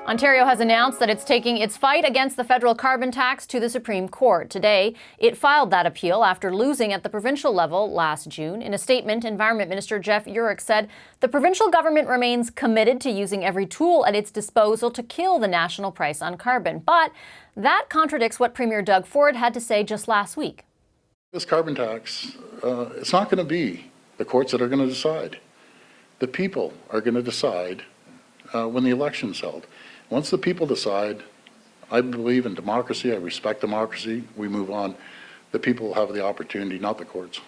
Ontario has announced that it's taking its fight against the federal carbon tax to the Supreme Court. Today, it filed that appeal after losing at the provincial level last June. In a statement, Environment Minister Jeff Urick said the provincial government remains committed to using every tool at its disposal to kill the national price on carbon. But that contradicts what Premier Doug Ford had to say just last week. This carbon tax, it's not going to be the courts that are going to decide. The people are going to decide when the election's held. Once the people decide, I believe in democracy, I respect democracy, we move on. The people have the opportunity, not the courts.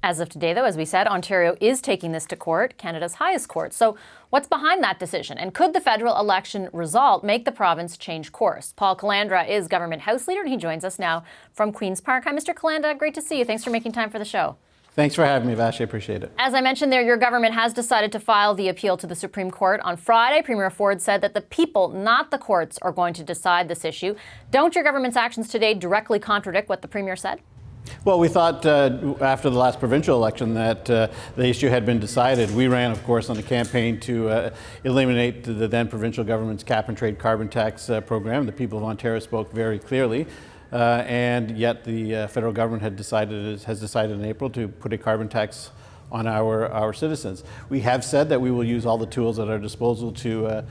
As of today, though, as we said, Ontario is taking this to court, Canada's highest court. So what's behind that decision? And could the federal election result make the province change course? Paul Calandra is Government House Leader, and he joins us now from Queen's Park. Hi, Mr. Calandra. Great to see you. Thanks for making time for the show. Thanks for having me, Vash. I appreciate it. As I mentioned there, your government has decided to file the appeal to the Supreme Court. On Friday, Premier Ford said that the people, not the courts, are going to decide this issue. Don't your government's actions today directly contradict what the Premier said? Well, we thought after the last provincial election that the issue had been decided. We ran, of course, on a campaign to eliminate the then provincial government's cap-and-trade carbon tax program. The people of Ontario spoke very clearly. And yet the federal government has decided in April to put a carbon tax on our citizens. We have said that we will use all the tools at our disposal to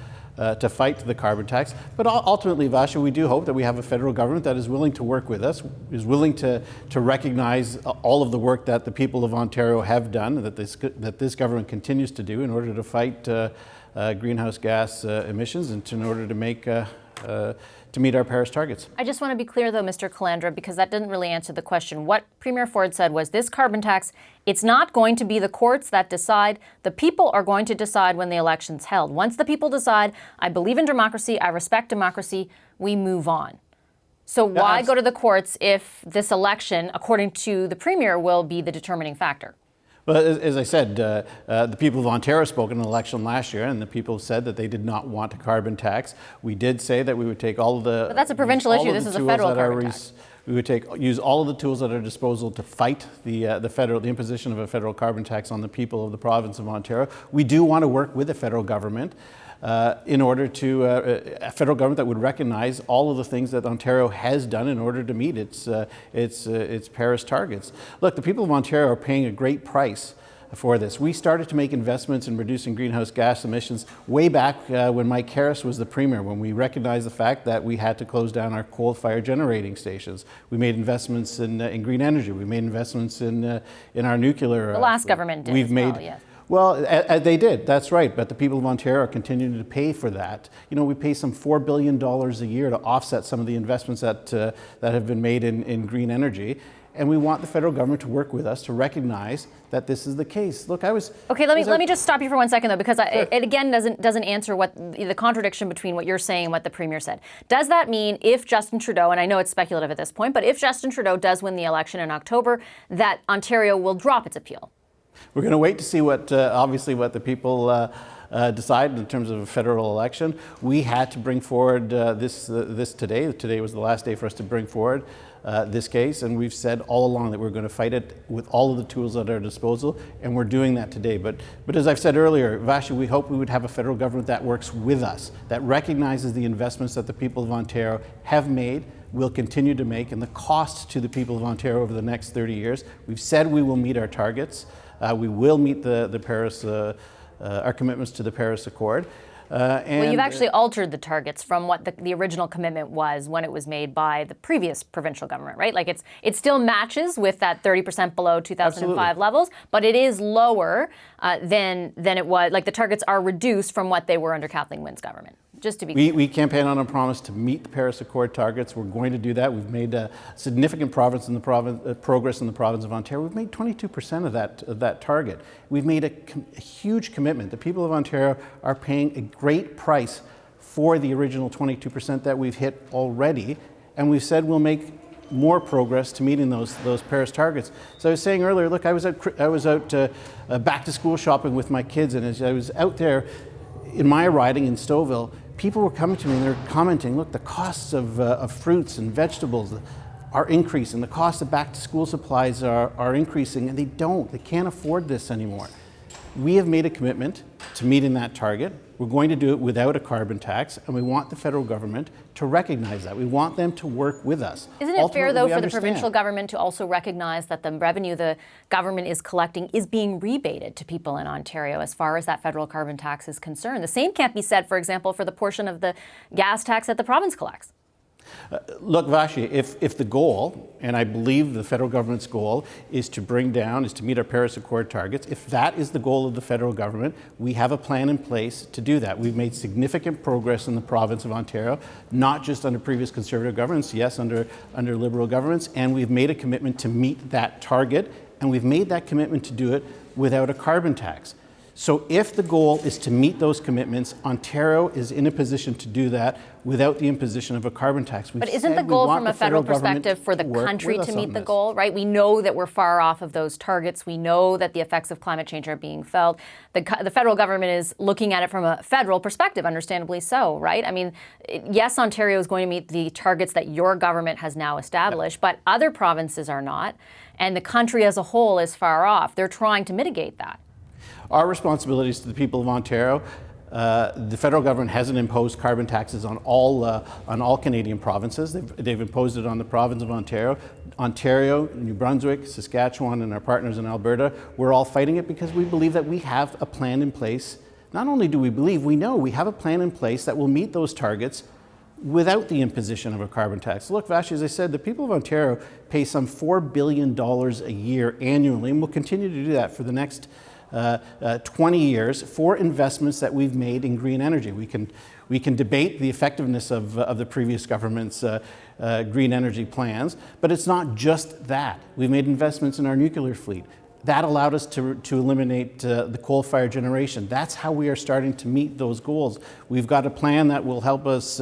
fight the carbon tax. But ultimately, Vasha, we do hope that we have a federal government that is willing to work with us, is willing to recognize all of the work that the people of Ontario have done, that this government continues to do in order to fight greenhouse gas emissions and in order to meet our Paris targets. I just want to be clear, though, Mr. Calandra, because that didn't really answer the question. What Premier Ford said was this carbon tax, it's not going to be the courts that decide. The people are going to decide when the election's held. Once the people decide, I believe in democracy, I respect democracy, we move on. So why go to the courts if this election, according to the Premier, will be the determining factor? Well, as I said, the people of Ontario spoke in an election last year, and the people said that they did not want a carbon tax. We did say that we would take all of the... But that's a provincial issue. This is a federal carbon tax. We would use all of the tools at our disposal to fight the imposition of a federal carbon tax on the people of the province of Ontario. We do want to work with the federal government in order to a federal government that would recognize all of the things that Ontario has done in order to meet its Paris targets. Look, the people of Ontario are paying a great price for this. We started to make investments in reducing greenhouse gas emissions way back when Mike Harris was the Premier, when we recognized the fact that we had to close down our coal-fired generating stations. We made investments in green energy. We made investments in our nuclear. The last government did yes. Well, they did, that's right, but the people of Ontario are continuing to pay for that. You know, we pay some $4 billion a year to offset some of the investments that have been made in green energy. And we want the federal government to work with us to recognize that this is the case. Look, Okay, let me just stop you for 1 second, though, because it again doesn't answer what the contradiction between what you're saying and what the Premier said. Does that mean if Justin Trudeau, and I know it's speculative at this point, but if Justin Trudeau does win the election in October, that Ontario will drop its appeal? We're going to wait to see obviously what the people decide in terms of a federal election. We had to bring forward this today. Today was the last day for us to bring forward this case, and we've said all along that we're going to fight it with all of the tools at our disposal, and we're doing that today. But as I've said earlier, Vashi, we hope we would have a federal government that works with us, that recognizes the investments that the people of Ontario have made, will continue to make, and the cost to the people of Ontario over the next 30 years. We've said we will meet our targets. We will meet the Paris, our commitments to the Paris Accord. Well, you've actually altered the targets from what the original commitment was when it was made by the previous provincial government, right? Like it still matches with that 30% below 2005 Absolutely. levels, but it is lower than it was. Like the targets are reduced from what they were under Kathleen Wynne's government. Just to be clear. We campaign on a promise to meet the Paris Accord targets. We're going to do that. We've made significant progress in the province of Ontario. We've made 22% of that target. We've made a huge commitment. The people of Ontario are paying a great price for the original 22% that we've hit already, and we've said we'll make more progress to meeting those Paris targets. So I was saying earlier, look, I was out back to school shopping with my kids, and as I was out there in my riding in Stouffville, people were coming to me and they're commenting, look, the costs of fruits and vegetables are increasing. The cost of back to school supplies are increasing, and they can't afford this anymore. We have made a commitment to meeting that target. We're going to do it without a carbon tax, and we want the federal government to recognize that. We want them to work with us. Isn't it fair, though, for the provincial government to also recognize that the revenue the government is collecting is being rebated to people in Ontario as far as that federal carbon tax is concerned? The same can't be said, for example, for the portion of the gas tax that the province collects. Look, Vashi, if the goal, and I believe the federal government's goal, is to meet our Paris Accord targets, if that is the goal of the federal government, we have a plan in place to do that. We've made significant progress in the province of Ontario, not just under previous Conservative governments, yes, under Liberal governments, and we've made a commitment to meet that target, and we've made that commitment to do it without a carbon tax. So if the goal is to meet those commitments, Ontario is in a position to do that without the imposition of a carbon tax. But isn't the goal from a federal perspective for the country to meet the goal, right? We know that we're far off of those targets. We know that the effects of climate change are being felt. The federal government is looking at it from a federal perspective, understandably so, right? I mean, yes, Ontario is going to meet the targets that your government has now established, but other provinces are not, and the country as a whole is far off. They're trying to mitigate that. Our responsibilities to the people of Ontario, the federal government hasn't imposed carbon taxes on all Canadian provinces. They've imposed it on the province of Ontario. Ontario, New Brunswick, Saskatchewan, and our partners in Alberta, we're all fighting it because we believe that we have a plan in place. Not only do we believe, we know we have a plan in place that will meet those targets without the imposition of a carbon tax. Look, Vashi, as I said, the people of Ontario pay some $4 billion a year annually, and will continue to do that for the next 20 years for investments that we've made in green energy. We can debate the effectiveness of the previous government's green energy plans, but it's not just that. We've made investments in our nuclear fleet. That allowed us to eliminate the coal-fired generation. That's how we are starting to meet those goals. We've got a plan that will help us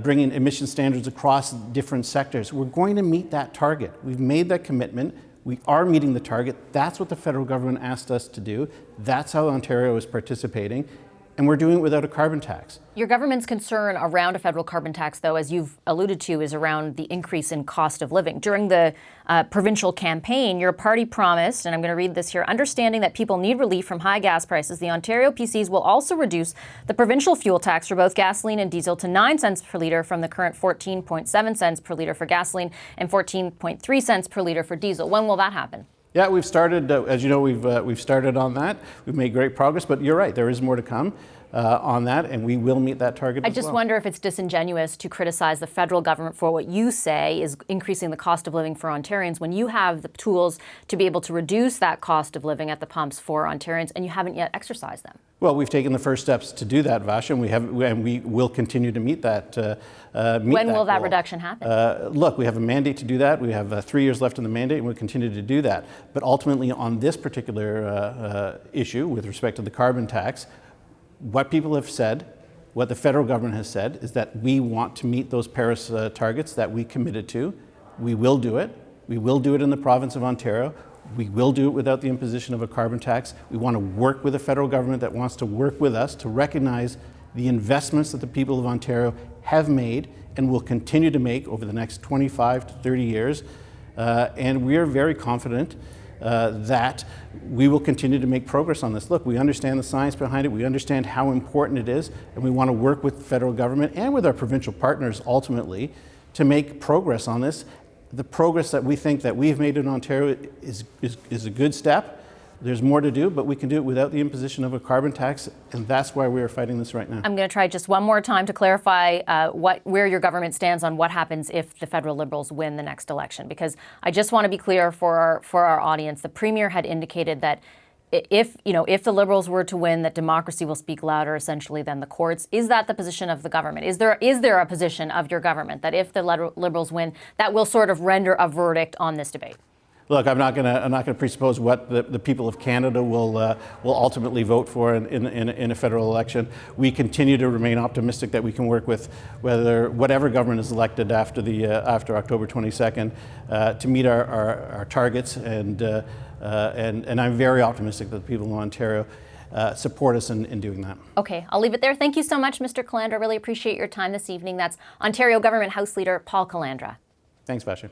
bring in emission standards across different sectors. We're going to meet that target. We've made that commitment. We are meeting the target. That's what the federal government asked us to do. That's how Ontario is participating. And we're doing it without a carbon tax. Your government's concern around a federal carbon tax, though, as you've alluded to, is around the increase in cost of living. During the provincial campaign, your party promised, and I'm going to read this here, understanding that people need relief from high gas prices, the Ontario PCs will also reduce the provincial fuel tax for both gasoline and diesel to 9 cents per litre from the current 14.7 cents per litre for gasoline and 14.3 cents per litre for diesel. When will that happen? Yeah, we've started, as you know, we've started on that. We've made great progress, but you're right, there is more to come on that, and we will meet that target as well. I just wonder if it's disingenuous to criticize the federal government for what you say is increasing the cost of living for Ontarians when you have the tools to be able to reduce that cost of living at the pumps for Ontarians, and you haven't yet exercised them. Well, we've taken the first steps to do that, Vash, and we will continue to meet that. When will that reduction happen? Look, we have a mandate to do that. We have 3 years left in the mandate, and we'll continue to do that. But ultimately, on this particular issue, with respect to the carbon tax, what people have said, what the federal government has said, is that we want to meet those Paris targets that we committed to. We will do it. We will do it in the province of Ontario. We will do it without the imposition of a carbon tax. We want to work with a federal government that wants to work with us to recognize the investments that the people of Ontario have made and will continue to make over the next 25 to 30 years. And we are very confident that we will continue to make progress on this. Look, we understand the science behind it. We understand how important it is. And we want to work with the federal government and with our provincial partners ultimately to make progress on this. The progress that we think that we've made in Ontario is a good step. There's more to do, but we can do it without the imposition of a carbon tax, and that's why we are fighting this right now. I'm going to try just one more time to clarify where your government stands on what happens if the federal Liberals win the next election, because I just want to be clear for our audience. The Premier had indicated that if the Liberals were to win, that democracy will speak louder, essentially, than the courts. Is that the position of the government? Is there a position of your government that if the Liberals win, that will sort of render a verdict on this debate? Look, I'm not going to presuppose what the people of Canada will ultimately vote for in a federal election. We continue to remain optimistic that we can work with whatever government is elected after October 22nd to meet our targets, and I'm very optimistic that the people of Ontario support us in doing that. Okay, I'll leave it there. Thank you so much, Mr. Calandra. Really appreciate your time this evening. That's Ontario Government House Leader Paul Calandra. Thanks, Vashi.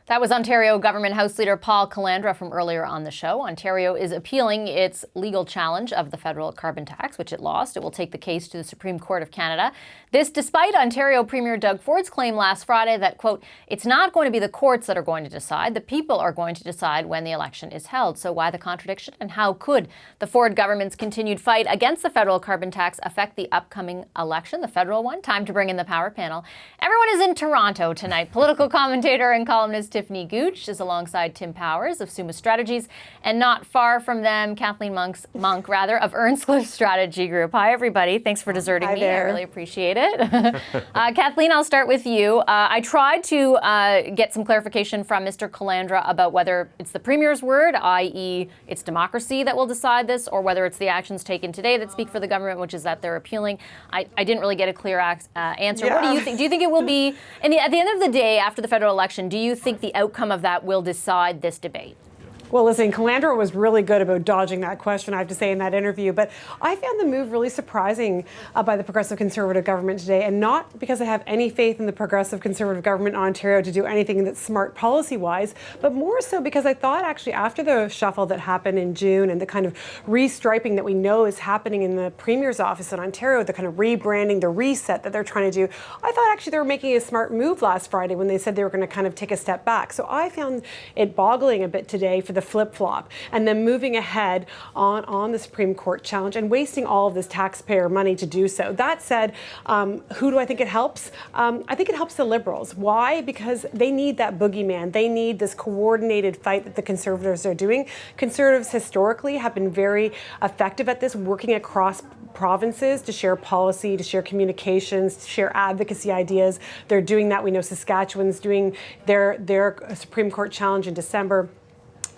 That was Ontario Government House Leader Paul Calandra from earlier on the show. Ontario is appealing its legal challenge of the federal carbon tax, which it lost. It will take the case to the Supreme Court of Canada. This despite Ontario Premier Doug Ford's claim last Friday that, quote, it's not going to be the courts that are going to decide. The people are going to decide when the election is held. So why the contradiction? And how could the Ford government's continued fight against the federal carbon tax affect the upcoming election, the federal one? Time to bring in the power panel. Everyone is in Toronto tonight. Political commentator and columnist Tiffany Gooch is alongside Tim Powers of Summa Strategies, and not far from them, Kathleen Monk of Earnscliffe Strategy Group. Hi, everybody. Thanks for deserting me. I really appreciate it. Kathleen, I'll start with you. I tried to get some clarification from Mr. Calandra about whether it's the Premier's word, i.e. it's democracy that will decide this, or whether it's the actions taken today that speak for the government, which is that they're appealing. I didn't really get a clear answer. Yeah. What do you think? Do you think it will be, at the end of the day, after the federal election, do you think the outcome of that will decide this debate? Well, listen, Calandra was really good about dodging that question, I have to say, in that interview. But I found the move really surprising by the Progressive Conservative government today, and not because I have any faith in the Progressive Conservative government in Ontario to do anything that's smart policy-wise, but more so because I thought actually after the shuffle that happened in June and the kind of restriping that we know is happening in the Premier's office in Ontario, the kind of rebranding, the reset that they're trying to do, I thought actually they were making a smart move last Friday when they said they were going to kind of take a step back. So I found it boggling a bit today for the flip-flop and then moving ahead on the Supreme Court challenge and wasting all of this taxpayer money to do so. That said, who do I think it helps? I think it helps the Liberals. Why? Because they need that boogeyman. They need this coordinated fight that the Conservatives are doing. Conservatives historically have been very effective at this, working across provinces to share policy, to share communications, to share advocacy ideas. They're doing that. We know Saskatchewan's doing their Supreme Court challenge in December.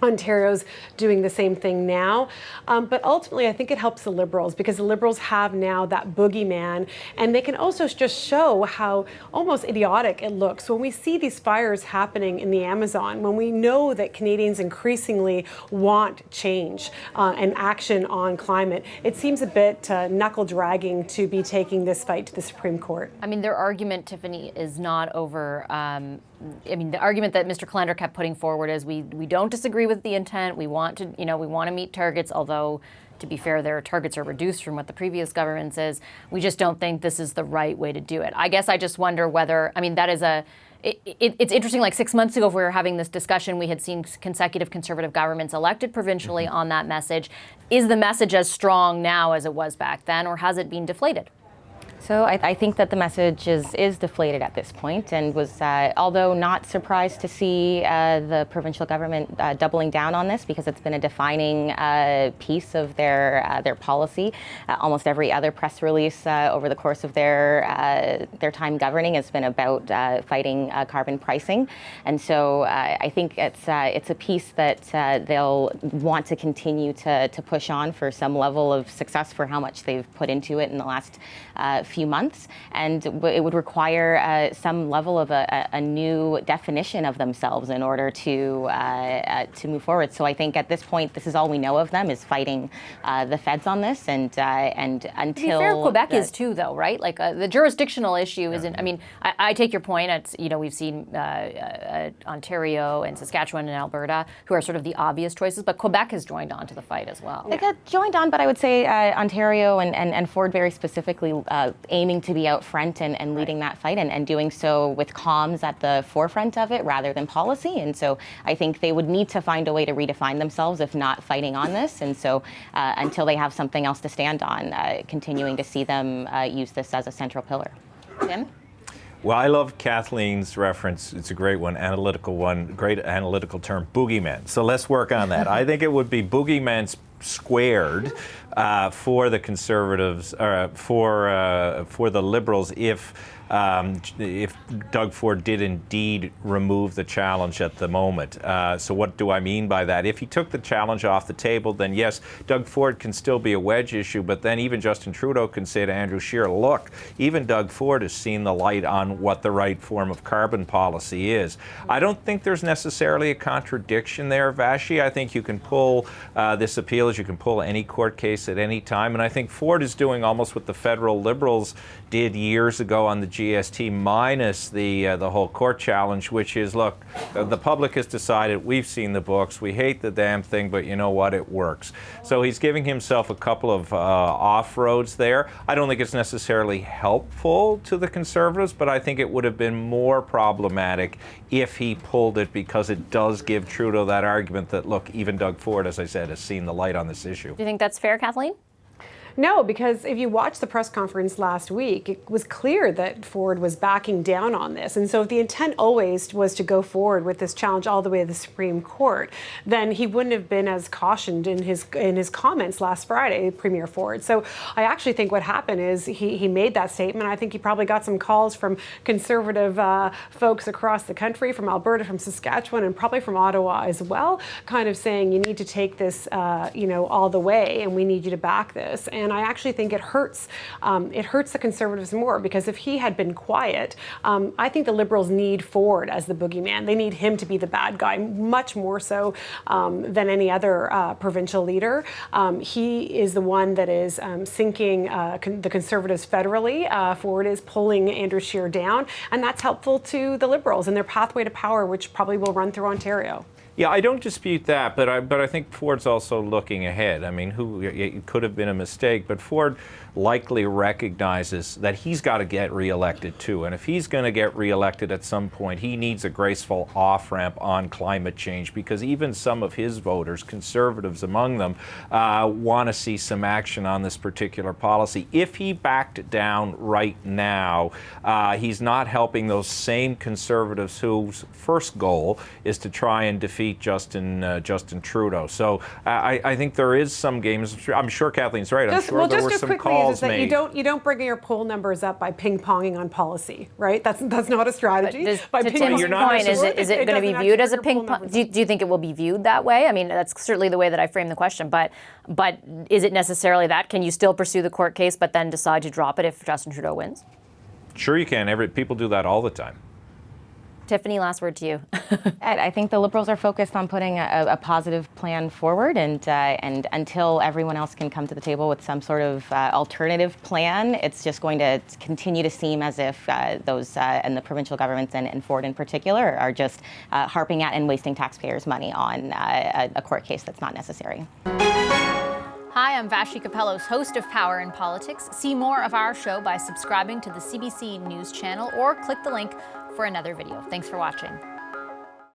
Ontario's doing the same thing now. But ultimately, I think it helps the Liberals because the Liberals have now that boogeyman, and they can also just show how almost idiotic it looks when we see these fires happening in the Amazon, when we know that Canadians increasingly want change and action on climate. It seems a bit knuckle-dragging to be taking this fight to the Supreme Court. I mean, their argument, Tiffany, is not over... the argument that Mr. Calandra kept putting forward is we don't disagree with the intent. We want to meet targets, although to be fair, their targets are reduced from what the previous government says. We just don't think this is the right way to do it. I guess I just wonder whether, that is it's interesting, like 6 months ago, if we were having this discussion, we had seen consecutive Conservative governments elected provincially on that message. Is the message as strong now as it was back then, or has it been deflated? So I think that the message is deflated at this point, and was, although not surprised to see the provincial government doubling down on this, because it's been a defining piece of their policy. Almost every other press release over the course of their time governing has been about fighting carbon pricing, and so I think it's a piece that they'll want to continue to push on for some level of success for how much they've put into it in the last few months, and it would require some level of a new definition of themselves in order to move forward. So I think at this point, this is all we know of them, is fighting the feds on this, and until... To be fair, Quebec is too, though, right? Like the jurisdictional issue isn't. I take your point. It's, we've seen Ontario and Saskatchewan and Alberta, who are sort of the obvious choices, but Quebec has joined on to the fight as well. They got joined on, but I would say Ontario and Ford very specifically aiming to be out front and leading that fight, and doing so with comms at the forefront of it rather than policy. And so I think they would need to find a way to redefine themselves if not fighting on this. And so until they have something else to stand on, continuing to see them use this as a central pillar. Tim? Well, I love Kathleen's reference. It's a great one, analytical one, great analytical term, boogeyman. So let's work on that. I think it would be boogeyman squared for the Conservatives, for the Liberals, if Doug Ford did indeed remove the challenge at the moment. So what do I mean by that? If he took the challenge off the table, then yes, Doug Ford can still be a wedge issue, but then even Justin Trudeau can say to Andrew Scheer, look, even Doug Ford has seen the light on what the right form of carbon policy is. I don't think there's necessarily a contradiction there, Vashi. I think you can pull this appeal, as you can pull any court case place at any time. And I think Ford is doing almost what the federal Liberals did years ago on the GST, minus the whole court challenge, which is, look, the public has decided, we've seen the books, we hate the damn thing, but you know what, it works. So he's giving himself a couple of off-roads there. I don't think it's necessarily helpful to the Conservatives, but I think it would have been more problematic if he pulled it, because it does give Trudeau that argument that, look, even Doug Ford, as I said, has seen the light on this issue. Do you think that's fair, Kathleen? No, because if you watched the press conference last week, it was clear that Ford was backing down on this. And so if the intent always was to go forward with this challenge all the way to the Supreme Court, then he wouldn't have been as cautioned in his comments last Friday, Premier Ford. So I actually think what happened is he made that statement. I think he probably got some calls from conservative folks across the country, from Alberta, from Saskatchewan, and probably from Ottawa as well, kind of saying you need to take this all the way, and we need you to back this. And I actually think it hurts the Conservatives more, because if he had been quiet, I think the Liberals need Ford as the boogeyman. They need him to be the bad guy, much more so than any other provincial leader. He is the one that is sinking the Conservatives federally. Ford is pulling Andrew Scheer down, and that's helpful to the Liberals and their pathway to power, which probably will run through Ontario. Yeah, I don't dispute that, but I think Ford's also looking ahead. I mean, it could have been a mistake, but Ford likely recognizes that he's got to get reelected too. And if he's going to get reelected at some point, he needs a graceful off-ramp on climate change, because even some of his voters, Conservatives among them, want to see some action on this particular policy. If he backed down right now, he's not helping those same Conservatives whose first goal is to try and defeat Justin Trudeau. So I think there is some games. I'm sure Kathleen's right. I'm sure there were some calls made. You don't bring your poll numbers up by ping-ponging on policy, right? That's not a strategy. To Tim's point, is it going to be viewed as a ping-pong? Do you think it will be viewed that way? I mean, that's certainly the way that I framed the question. But is it necessarily that? Can you still pursue the court case, but then decide to drop it if Justin Trudeau wins? Sure, you can. People do that all the time. Tiffany, last word to you. Ed, I think the Liberals are focused on putting a positive plan forward, and until everyone else can come to the table with some sort of alternative plan, it's just going to continue to seem as if those and the provincial governments and Ford in particular are just harping at and wasting taxpayers' money on a court case that's not necessary. Hi, I'm Vashi Capellos, host of Power in Politics. See more of our show by subscribing to the CBC News channel or click the link for another video. Thanks for watching.